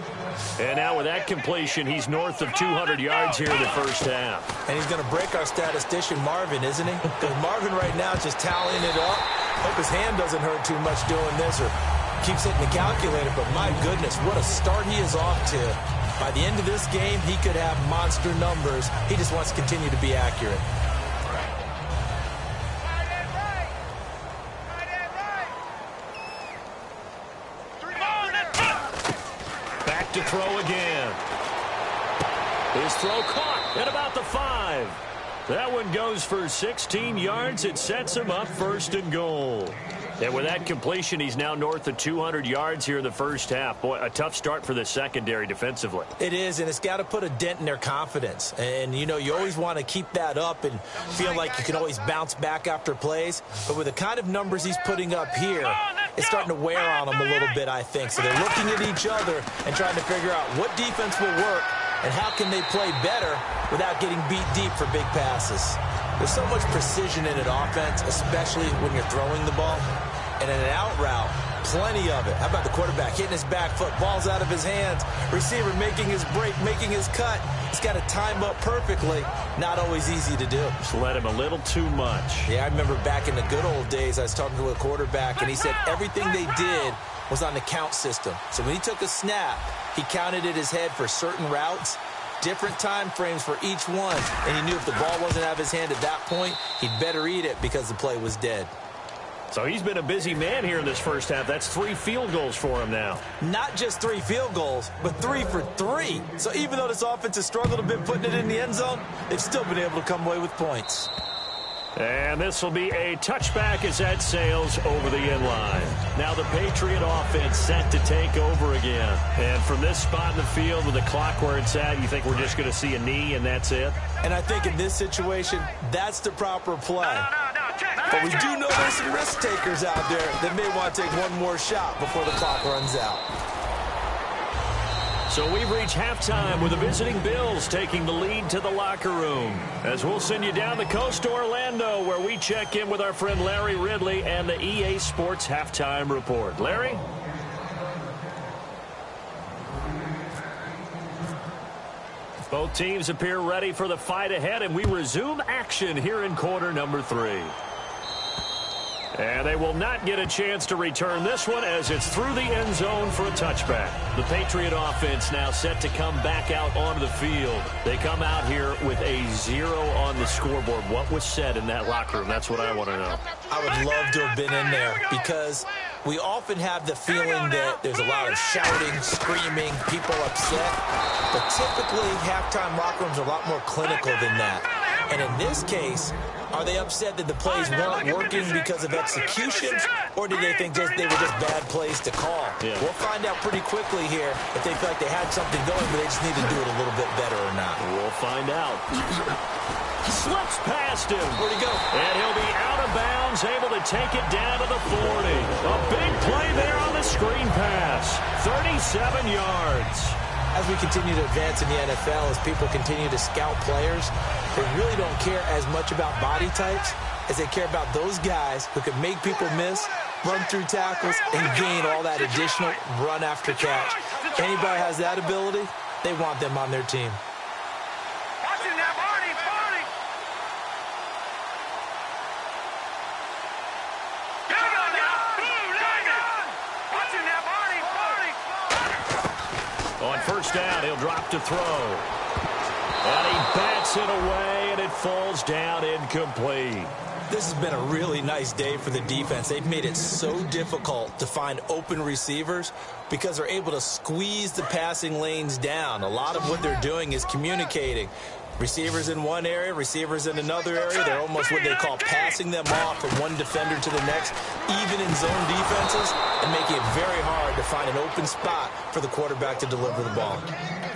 And now with that completion, he's north of 200 yards here in the first half. And he's going to break our statistician, Marvin, isn't he? Because Marvin right now is just tallying it up. Hope his hand doesn't hurt too much doing this or keeps hitting the calculator. But my goodness, what a start he is off to. By the end of this game, he could have monster numbers. He just wants to continue to be accurate. To throw again. His throw caught at about the 5. That one goes for 16 yards. It sets him up 1st and goal. And with that completion, he's now north of 200 yards here in the first half. Boy, a tough start for the secondary defensively. It is, and it's got to put a dent in their confidence. And, you know, you always want to keep that up and feel like you can always bounce back after plays. But with the kind of numbers he's putting up here, it's starting to wear on them a little bit, I think. So they're looking at each other and trying to figure out what defense will work and how can they play better without getting beat deep for big passes. There's so much precision in an offense, especially when you're throwing the ball. And in an out route, plenty of it. How about the quarterback hitting his back foot, ball's out of his hands, receiver making his break, making his cut. He's got to time up perfectly. Not always easy to do. Just let him a little too much. Yeah, I remember back in the good old days, I was talking to a quarterback, and he said everything they did was on the count system. So when he took a snap, he counted in his head for certain routes, different time frames for each one, and he knew if the ball wasn't out of his hand at that point, he'd better eat it because the play was dead. So he's been a busy man here in this first half. That's 3 field goals for him now. Not just 3 field goals, but 3 for 3. So even though this offense has struggled a bit putting it in the end zone, they've still been able to come away with points. And this will be a touchback as that sails over the end line. Now the Patriot offense set to take over again. And from this spot in the field with the clock where it's at, you think we're just going to see a knee and that's it? And I think in this situation, that's the proper play. But we do know there's some risk takers out there that may want to take one more shot before the clock runs out. So we've reached halftime with the visiting Bills taking the lead to the locker room. As we'll send you down the coast to Orlando, where we check in with our friend Larry Ridley and the EA Sports Halftime Report. Larry? Both teams appear ready for the fight ahead, and we resume action here in quarter number 3. And they will not get a chance to return this one as it's through the end zone for a touchback. The Patriot offense now set to come back out onto the field. They come out here with a 0 on the scoreboard. What was said in that locker room? That's what I want to know. I would love to have been in there because we often have the feeling that there's a lot of shouting, screaming, people upset. But typically, halftime locker rooms are a lot more clinical than that. And in this case, are they upset that the plays weren't working because of execution, or did they think they were just bad plays to call? Yeah. We'll find out pretty quickly here if they feel like they had something going, but they just need to do it a little bit better or not. We'll find out. Slips past him. Where'd he go? And he'll be out of bounds, able to take it down to the 40. A big play there on the screen pass. 37 yards. As we continue to advance in the NFL, as people continue to scout players, they really don't care as much about body types as they care about those guys who can make people miss run through tackles, and gain all that additional run after catch. Anybody has that ability, they want them on their team. Watching that body, body. Here we go now. Watching that body, body. On first down, he'll drop to throw. And he bats it away, and it falls down incomplete. This has been a really nice day for the defense. They've made it so difficult to find open receivers because they're able to squeeze the passing lanes down. A lot of what they're doing is communicating. Receivers in one area, receivers in another area. They're almost what they call passing them off from one defender to the next, even in zone defenses, and making it very hard to find an open spot for the quarterback to deliver the ball.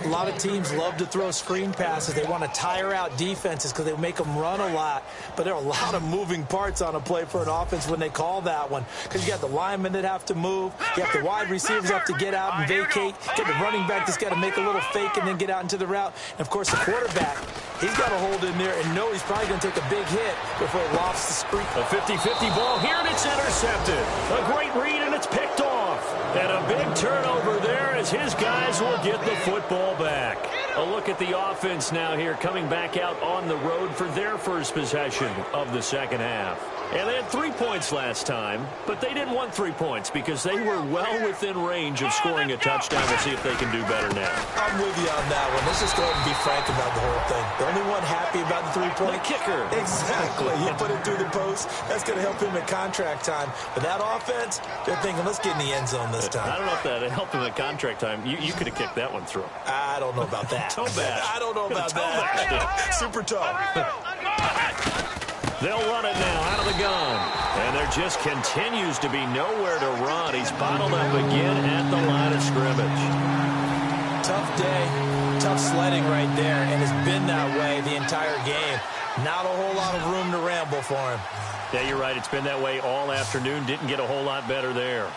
A lot of teams love to throw screen passes. They want to tire out defenses because they make them run a lot. But there are a lot of moving parts on a play for an offense when they call that one. Because you got the linemen that have to move. You have the wide receivers have to get out and vacate. You got the running back that's got to make a little fake and then get out into the route. And, of course, the quarterback, he's got to hold in there and know he's probably going to take a big hit before he lofts the screen. A 50-50 ball here, and it's intercepted. A great read, and it's picked off. And a big turnover there as his guys will get the football back. A look at the offense now here, coming back out on the road for their first possession of the second half. And they had 3 points last time, but they didn't want 3 points because they were well within range of scoring a touchdown. We'll see if they can do better now. I'm with you on that one. Let's just go ahead and be frank about the whole thing. The only one happy about the 3-point kicker. Exactly. You put it through the post. That's going to help him at contract time. But that offense, they're thinking, let's get in the end zone this time. I don't know if that helped him at contract time. You could have kicked that one through. I don't know about that. Toe bash. I don't know about that. Super toe. They'll run it now out of the gun. And there just continues to be nowhere to run. He's bottled up again at the line of scrimmage. Tough day, tough sledding right there, and it's been that way the entire game. Not a whole lot of room to ramble for him. Yeah, you're right. It's been that way all afternoon. Didn't get a whole lot better there.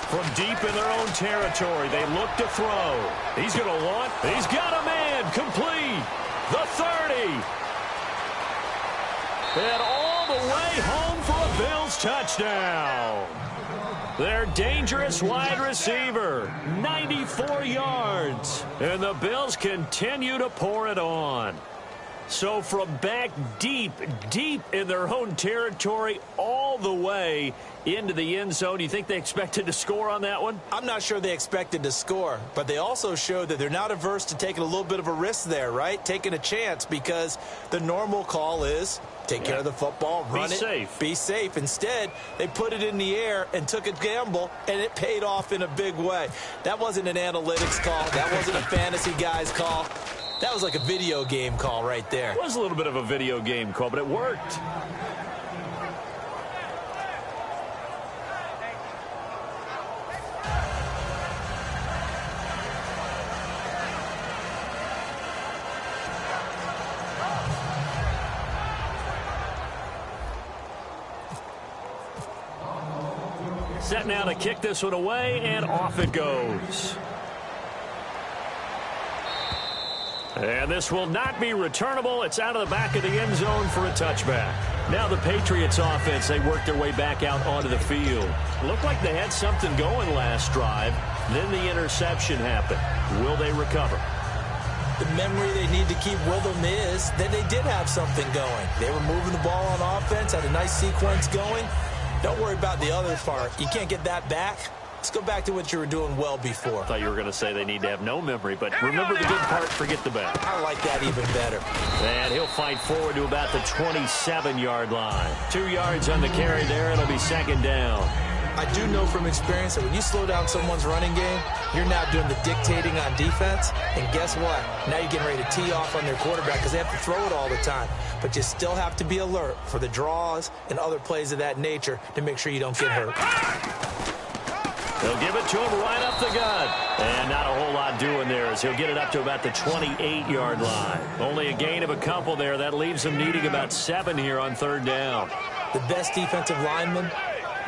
From deep in their own territory, they look to throw. He's going to want. He's got a man. Complete. The 30. And all the way home for a Bills touchdown. Their dangerous wide receiver, 94 yards. And the Bills continue to pour it on. So from back deep, deep in their own territory, all the way into the end zone, you think they expected to score on that one? I'm not sure they expected to score, but they also showed that they're not averse to taking a little bit of a risk there, right? Taking a chance, because the normal call is take care of the football, run it, be safe. Instead, they put it in the air and took a gamble, and it paid off in a big way. That wasn't an analytics call. That wasn't a fantasy guy's call. That was like a video game call right there. It was a little bit of a video game call, but it worked. Set now to kick this one away, and off it goes. And this will not be returnable. It's out of the back of the end zone for a touchback. Now the Patriots offense, they worked their way back out onto the field. Looked like they had something going last drive. Then the interception happened. Will they recover? The memory they need to keep with them is that they did have something going. They were moving the ball on offense, had a nice sequence going. Don't worry about the other part. You can't get that back. Let's go back to what you were doing well before. I thought you were going to say they need to have no memory, but remember the good part, forget the bad. I like that even better. And he'll fight forward to about the 27-yard line. 2 yards on the carry there. It'll be second down. I do know from experience that when you slow down someone's running game, you're now doing the dictating on defense. And guess what? Now you're getting ready to tee off on their quarterback because they have to throw it all the time. But you still have to be alert for the draws and other plays of that nature to make sure you don't get hurt. They'll give it to him right up the gut. And not a whole lot doing there as he'll get it up to about the 28-yard line. Only a gain of a couple there. That leaves them needing about 7 here on third down. The best defensive linemen,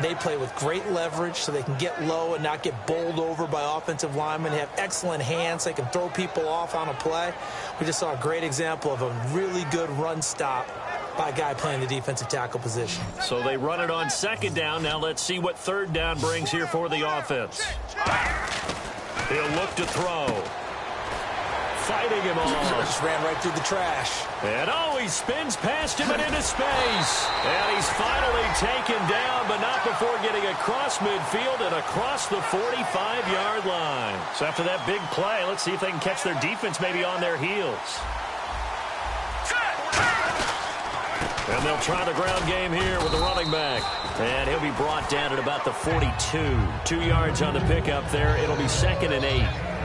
they play with great leverage so they can get low and not get bowled over by offensive linemen. They have excellent hands. They can throw people off on a play. We just saw a great example of a really good run stop by a guy playing the defensive tackle position. So they run it on second down. Now let's see what third down brings here for the offense. He'll look to throw. Fighting him off. Just ran right through the trash. And he spins past him and into space. And he's finally taken down, but not before getting across midfield and across the 45-yard line. So after that big play, let's see if they can catch their defense maybe on their heels. And they'll try the ground game here with the running back. And he'll be brought down at about the 42. 2 yards on the pickup there. It'll be 2nd and 8.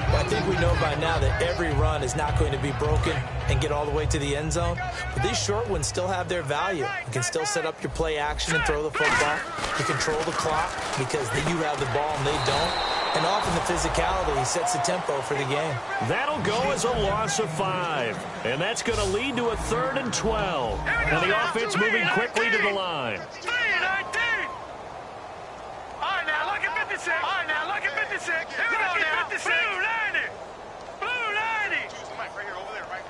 Well, I think we know by now that every run is not going to be broken and get all the way to the end zone. But these short ones still have their value. You can still set up your play action and throw the football. You control the clock because you have the ball and they don't. And often the physicality sets the tempo for the game. That'll go as a loss of 5. And that's going to lead to a 3rd and 12. And the offense moving quickly to the line. 3 and 19. All right, now look at 56. All right, now look at 56. Here we go now. 56. Blue 90. Blue 90. Choose the mic right here, over there, right?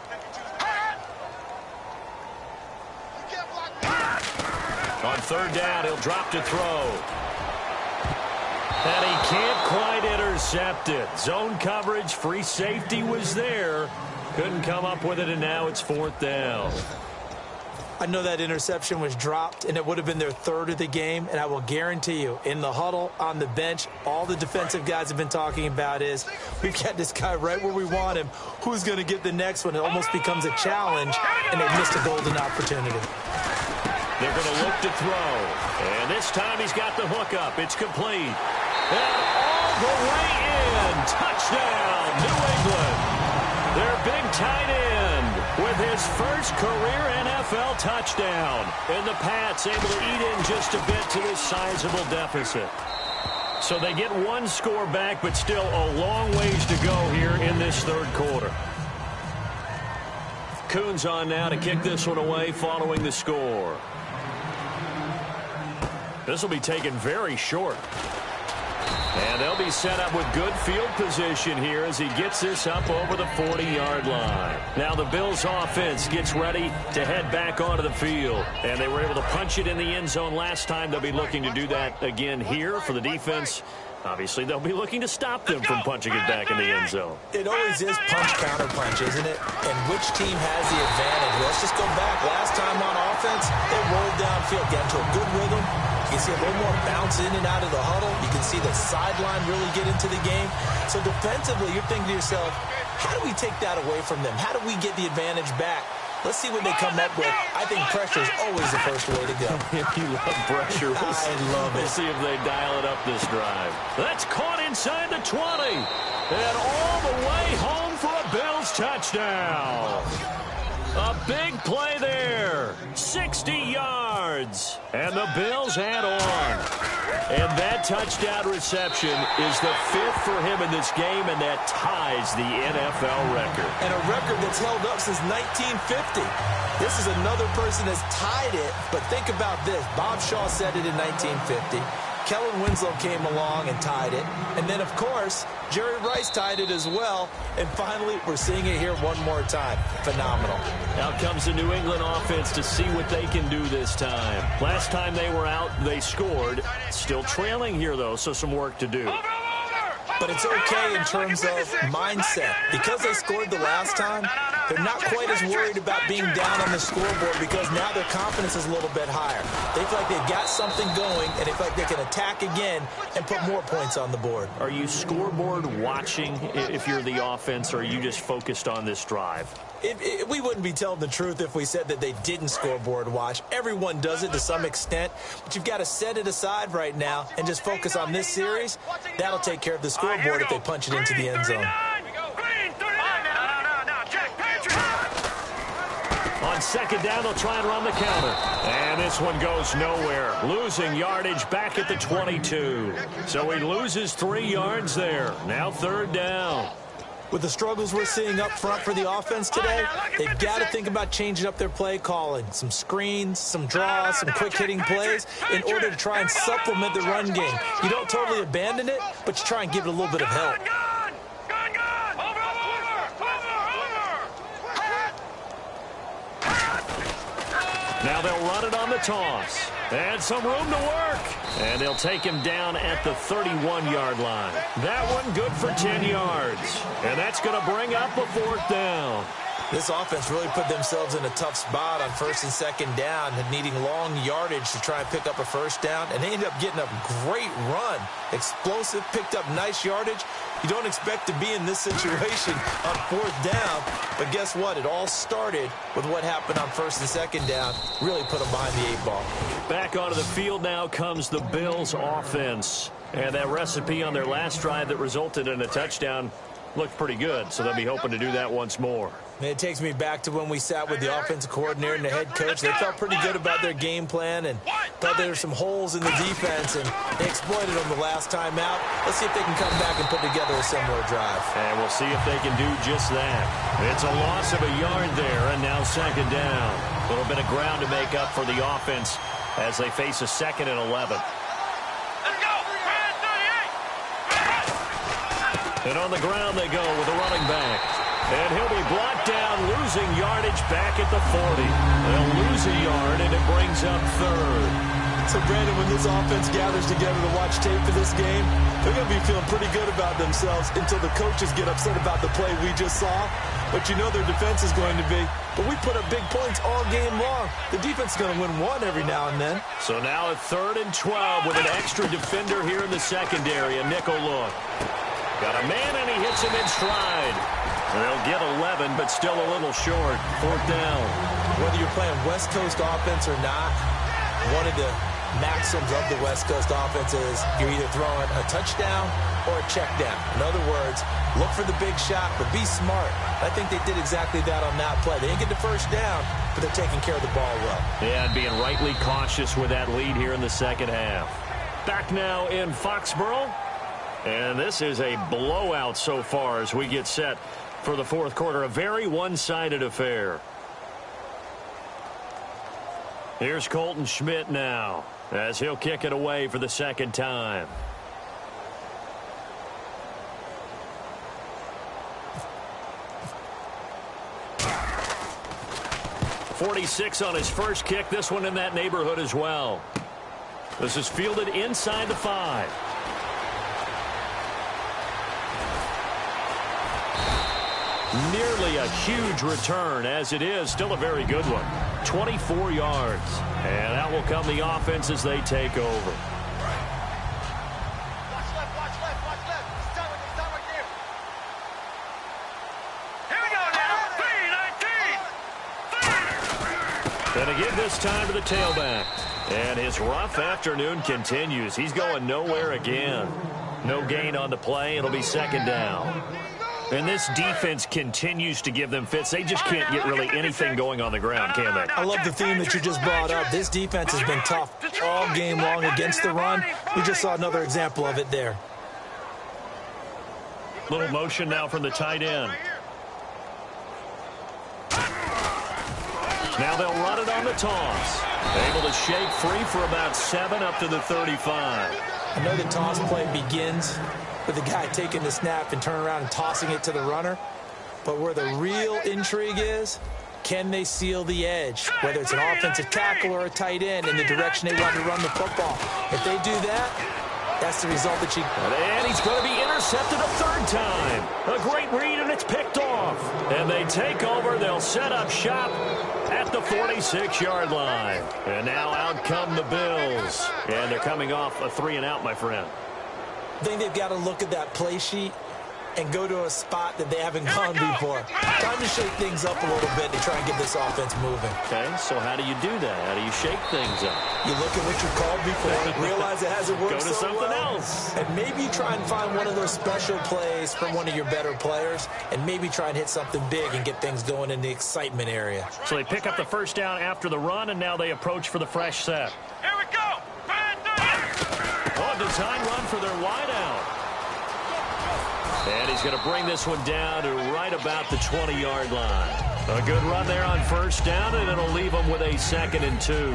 On third down, he'll drop to throw. And he can't quite intercept it. Zone coverage, free safety was there. Couldn't come up with it, and now it's 4th down. I know that interception was dropped, and it would have been their 3rd of the game, and I will guarantee you, in the huddle, on the bench, all the defensive guys have been talking about is, we've got this guy right where we want him. Who's going to get the next one? It almost becomes a challenge, and they missed a golden opportunity. They're going to look to throw. And this time he's got the hook up. It's complete. And all the way in. Touchdown, New England. Their big tight end with his first career NFL touchdown. And the Pats able to eat in just a bit to this sizable deficit. So they get one score back, but still a long ways to go here in this 3rd quarter. Coons on now to kick this one away following the score. This will be taken very short. And they'll be set up with good field position here as he gets this up over the 40-yard line. Now the Bills offense gets ready to head back onto the field. And they were able to punch it in the end zone last time. They'll be looking to do that again here for the defense. Obviously, they'll be looking to stop them from punching it back in the end zone. It always is punch-counter-punch, isn't it? And which team has the advantage? Let's just go back. Last time on offense, they rolled downfield, got into a good rhythm. You can see a little more bounce in and out of the huddle. You can see the sideline really get into the game. So defensively, you're thinking to yourself, how do we take that away from them? How do we get the advantage back? Let's see what they come up with. I think pressure is always the first way to go. You love pressure. I love it. We'll see if they dial it up this drive. That's caught inside the 20. And all the way home for a Bills touchdown. A big play there. 60 yards. And the Bills add on. And that touchdown reception is the 5th for him in this game, and that ties the NFL record. And a record that's held up since 1950. This is another person that's tied it, but think about this. Bob Shaw said it in 1950. Kellen Winslow came along and tied it. And then, of course, Jerry Rice tied it as well. And finally, we're seeing it here one more time. Phenomenal. Out comes the New England offense to see what they can do this time. Last time they were out, they scored. Still trailing here, though, so some work to do. But it's okay in terms of mindset. Because they scored the last time, they're not quite as worried about being down on the scoreboard because now their confidence is a little bit higher. They feel like they've got something going, and they feel like they can attack again and put more points on the board. Are you scoreboard watching if you're the offense, or are you just focused on this drive? We wouldn't be telling the truth if we said that they didn't scoreboard watch. Everyone does it to some extent, but you've got to set it aside right now and just focus on this series. That'll take care of the scoreboard if they punch it into the end zone. On second down, they'll try and run the counter. And this one goes nowhere. Losing yardage back at the 22. So he loses 3 yards there. Now 3rd down. With the struggles we're seeing up front for the offense today, they've got to think about changing up their play calling. Some screens, some draws, some quick-hitting plays in order to try and supplement the run game. You don't totally abandon it, but you try and give it a little bit of help. Now they'll run it on the toss. And some room to work. And they'll take him down at the 31-yard line. That one good for 10 yards. And that's going to bring up a 4th down. This offense really put themselves in a tough spot on 1st and 2nd down, needing long yardage to try and pick up a 1st down, and they ended up getting a great run. Explosive, picked up nice yardage. You don't expect to be in this situation on 4th down, but guess what? It all started with what happened on 1st and 2nd down. Really put them behind the 8 ball. Back onto the field now comes the Bills offense. And that recipe on their last drive that resulted in a touchdown looked pretty good, so they'll be hoping to do that once more. It takes me back to when we sat with the offensive coordinator and the head coach. They felt pretty good about their game plan and thought there were some holes in the defense, and they exploited them the last time out. Let's see if they can come back and put together a similar drive. And we'll see if they can do just that. It's a loss of a yard there, and now 2nd down. A little bit of ground to make up for the offense as they face a 2nd and 11. And on the ground they go with a running back. And he'll be brought down, losing yardage back at the 40. They'll lose a yard, and it brings up 3rd. So, Brandon, when this offense gathers together to watch tape for this game, they're going to be feeling pretty good about themselves until the coaches get upset about the play we just saw. But you know their defense is going to be. But we put up big points all game long. The defense is going to win one every now and then. So now a 3rd and 12 with an extra defender here in the secondary. A nickel look. Got a man, and he hits him in stride. They'll get 11, but still a little short. 4th down. Whether you're playing West Coast offense or not, one of the maxims of the West Coast offense is you're either throwing a touchdown or a check down. In other words, look for the big shot, but be smart. I think they did exactly that on that play. They didn't get the 1st down, but they're taking care of the ball well. Yeah, and being rightly cautious with that lead here in the 2nd half. Back now in Foxborough. And this is a blowout so far as we get set for the 4th quarter. A very one-sided affair. Here's Colton Schmidt now as he'll kick it away for the 2nd time. .46 on his first kick. This one in that neighborhood as well. This is fielded inside the 5. Nearly a huge return, as it is still a very good one. 24 yards. And out will come the offense as they take over. Watch left, watch left, watch left. Stop right there. Here we go now. 3-19. And again this time to the tailback. And his rough afternoon continues. He's going nowhere again. No gain on the play. It'll be 2nd down. And this defense continues to give them fits. They just can't get really anything going on the ground, can they? I love the theme that you just brought up. This defense has been tough all game long against the run. We just saw another example of it there. Little motion now from the tight end. Now they'll run it on the toss. Able to shake free for about 7 up to the 35. I know the toss play begins with the guy taking the snap and turning around and tossing it to the runner. But where the real intrigue is, can they seal the edge? Whether it's an offensive tackle or a tight end in the direction they want to run the football. If they do that, that's the result that you... And he's going to be intercepted a 3rd time. A great read, and it's picked off. And they take over. They'll set up shop at the 46-yard line. And now out come the Bills. And they're coming off a 3-and-out, my friend. I think they've got to look at that play sheet and go to a spot that they haven't gone before. Time to shake things up a little bit to try and get this offense moving. Okay, so how do you do that? How do you shake things up? You look at what you called before, realize it hasn't worked Go to so something well, else. and maybe you try and find one of those special plays from one of your better players, and maybe try and hit something big and get things going in the excitement area. So they pick up the 1st down after the run, and now they approach for the fresh set. Here we go. Oh, a design run for their wideout. And he's going to bring this one down to right about the 20-yard line. A good run there on 1st down, and it'll leave them with a 2nd and 2.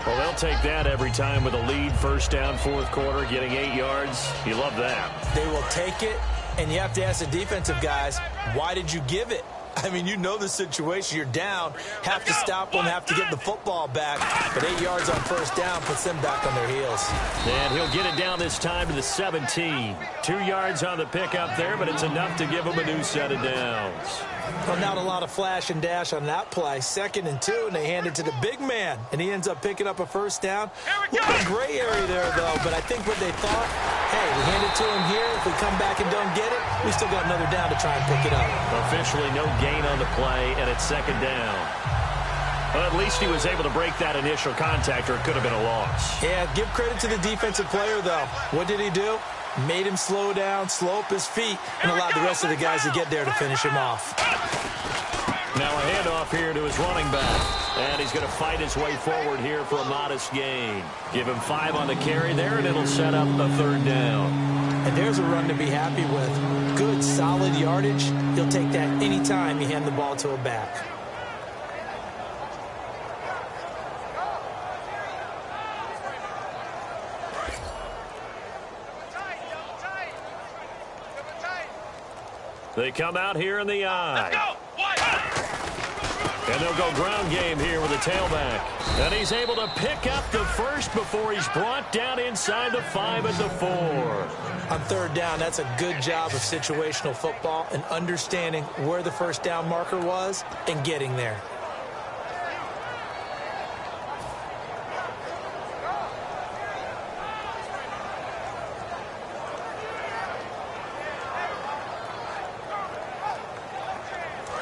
Well, they'll take that every time with a lead. 1st down, 4th quarter, getting 8 yards. You love that. They will take it, and you have to ask the defensive guys, why did you give it? I mean, you know the situation. You're down, have to stop them, have to get the football back. But 8 yards on first down puts them back on their heels. And he'll get it down this time to the 17. 2 yards on the pickup there, but it's enough to give him a new set of downs. Well, not a lot of flash and dash on that play. 2nd and 2, and they hand it to the big man. And he ends up picking up a first down. A little bit gray area there, though. But I think what they thought, hey, we hand it to him here. If we come back and don't get it, we still got another down to try and pick it up. Officially no gain on the play, and it's 2nd down. Well, at least he was able to break that initial contact, or it could have been a loss. Yeah, give credit to the defensive player, though. What did he do? Made him slow down, slow up his feet, and allowed the rest of the guys to get there to finish him off. Now a handoff here to his running back. And he's going to fight his way forward here for a modest gain. Give him 5 on the carry there, and it'll set up a 3rd down. And there's a run to be happy with. Good, solid yardage. He'll take that any time you hand the ball to a back. They come out here in the eye. And they'll go ground game here with a tailback. And he's able to pick up the first before he's brought down inside the 5 at the 4. On 3rd down, that's a good job of situational football and understanding where the first down marker was and getting there.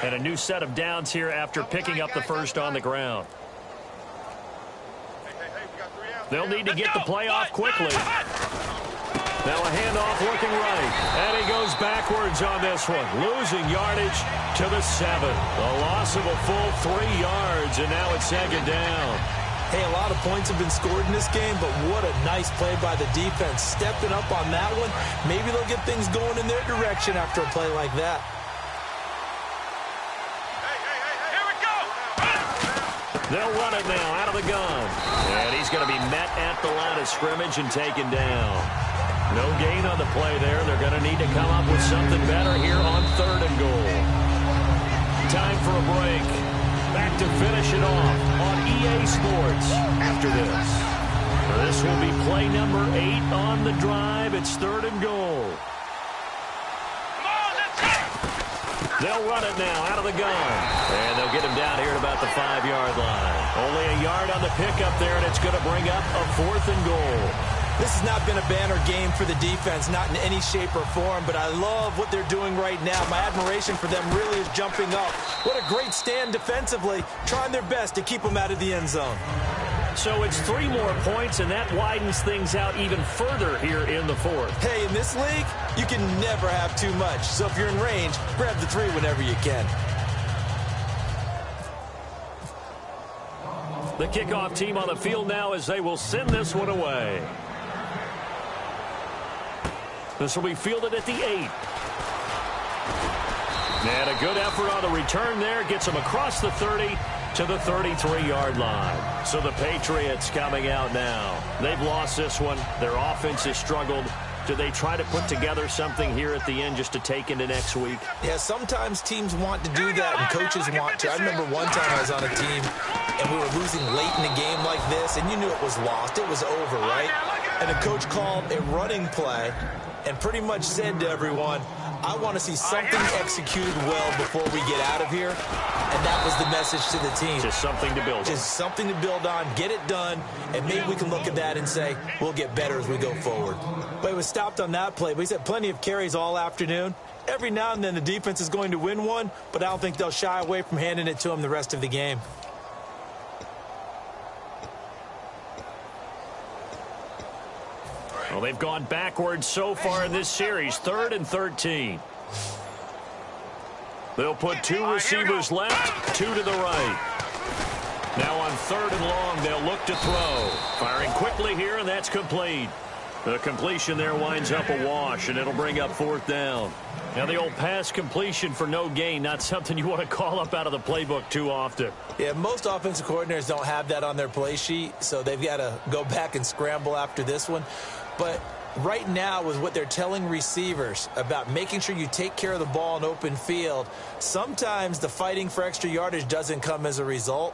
And a new set of downs here after picking up the first on the ground. They'll need to get the play off quickly. Now a handoff looking right. And he goes backwards on this one. Losing yardage to the 7. A loss of a full 3 yards, and now it's 2nd down. Hey, a lot of points have been scored in this game, but what a nice play by the defense. Stepping up on that one. Maybe they'll get things going in their direction after a play like that. They'll run it now out of the gun. And he's going to be met at the line of scrimmage and taken down. No gain on the play there. They're going to need to come up with something better here on 3rd and goal. Time for a break. Back to finish it off on EA Sports after this. This will be play number 8 on the drive. It's 3rd and goal. They'll run it now out of the gun. And they'll get him down here at about the 5-yard line. Only a yard on the pickup there, and it's going to bring up a 4th and goal. This has not been a banner game for the defense, not in any shape or form, but I love what they're doing right now. My admiration for them really is jumping up. What a great stand defensively, trying their best to keep them out of the end zone. So it's 3 more points, and that widens things out even further here in the 4th. Hey, in this league, you can never have too much. So if you're in range, grab the 3 whenever you can. The kickoff team on the field now as they will send this one away. This will be fielded at the 8. And a good effort on the return there. Gets him across the 30 to the 33-yard line. So the Patriots coming out now. They've lost this one. Their offense has struggled. Do they try to put together something here at the end just to take into next week? Yeah, sometimes teams want to do that and coaches want to. I remember one time I was on a team and we were losing late in a game like this, and you knew it was lost. It was over, right? And the coach called a running play and pretty much said to everyone, I want to see something executed well before we get out of here. And that was the message to the team. Just something to build on. Just something to build on, get it done, and maybe we can look at that and say, we'll get better as we go forward. But it was stopped on that play. But he's had plenty of carries all afternoon. Every now and then the defense is going to win one, but I don't think they'll shy away from handing it to him the rest of the game. Well, they've gone backwards so far in this series. 3rd and 13. They'll put 2 receivers left, 2 to the right. Now on 3rd and long, they'll look to throw. Firing quickly here, and that's complete. The completion there winds up a wash, and it'll bring up 4th down. Now the old pass completion for no gain, not something you want to call up out of the playbook too often. Yeah, most offensive coordinators don't have that on their play sheet, so they've got to go back and scramble after this one. But right now with what they're telling receivers about making sure you take care of the ball in open field, sometimes the fighting for extra yardage doesn't come as a result.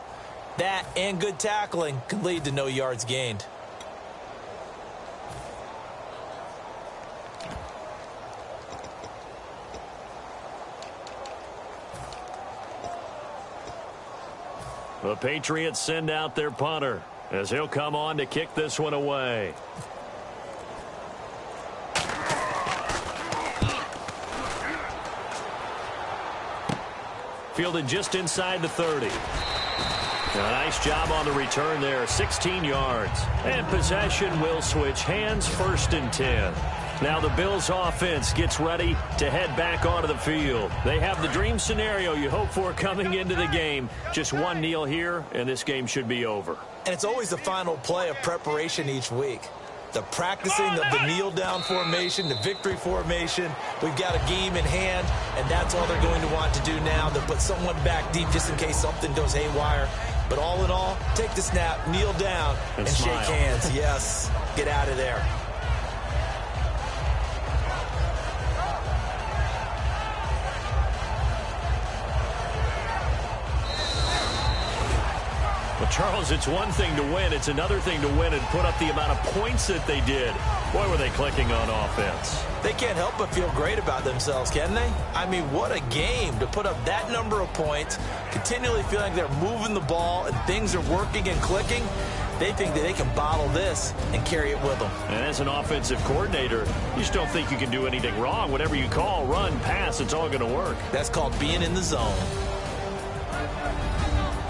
That and good tackling can lead to no yards gained. The Patriots send out their punter as he'll come on to kick this one away. Fielded just inside the 30. A nice job on the return there, 16 yards. And possession will switch hands, 1st and 10. Now the Bills offense gets ready to head back onto the field. They have the dream scenario you hope for coming into the game. Just one kneel here, and this game should be over. And it's always the final play of preparation each week. The practicing of the kneel-down formation, the victory formation. We've got a game in hand, and that's all they're going to want to do now. They'll put someone back deep just in case something goes haywire. But all in all, take the snap, kneel down, and shake hands. Yes, get out of there. Well, Charles, it's one thing to win. It's another thing to win and put up the amount of points that they did. Boy, were they clicking on offense. They can't help but feel great about themselves, can they? I mean, what a game to put up that number of points, continually feeling they're moving the ball and things are working and clicking. They think that they can bottle this and carry it with them. And as an offensive coordinator, you just don't think you can do anything wrong. Whatever you call, run, pass, it's all going to work. That's called being in the zone.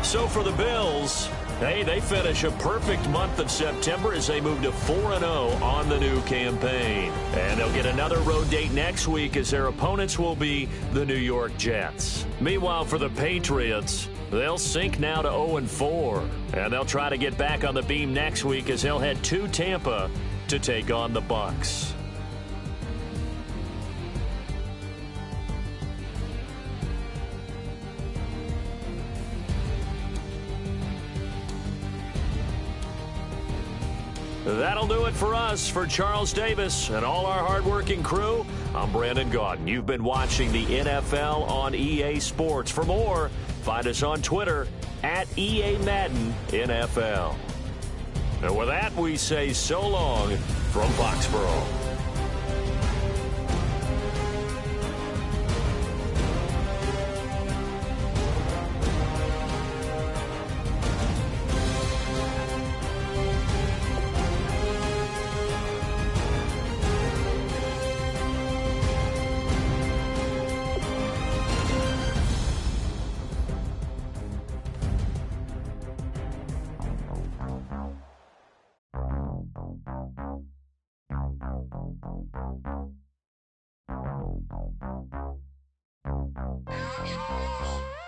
So for the Bills, hey, they finish a perfect month of September as they move to 4-0 on the new campaign. And they'll get another road date next week as their opponents will be the New York Jets. Meanwhile, for the Patriots, they'll sink now to 0-4. And they'll try to get back on the beam next week as they'll head to Tampa to take on the Bucs. That'll do it for us. For Charles Davis and all our hardworking crew, I'm Brandon Gaudin. You've been watching the NFL on EA Sports. For more, find us on Twitter at EA Madden NFL. And with that, we say so long from Foxborough. Thank you.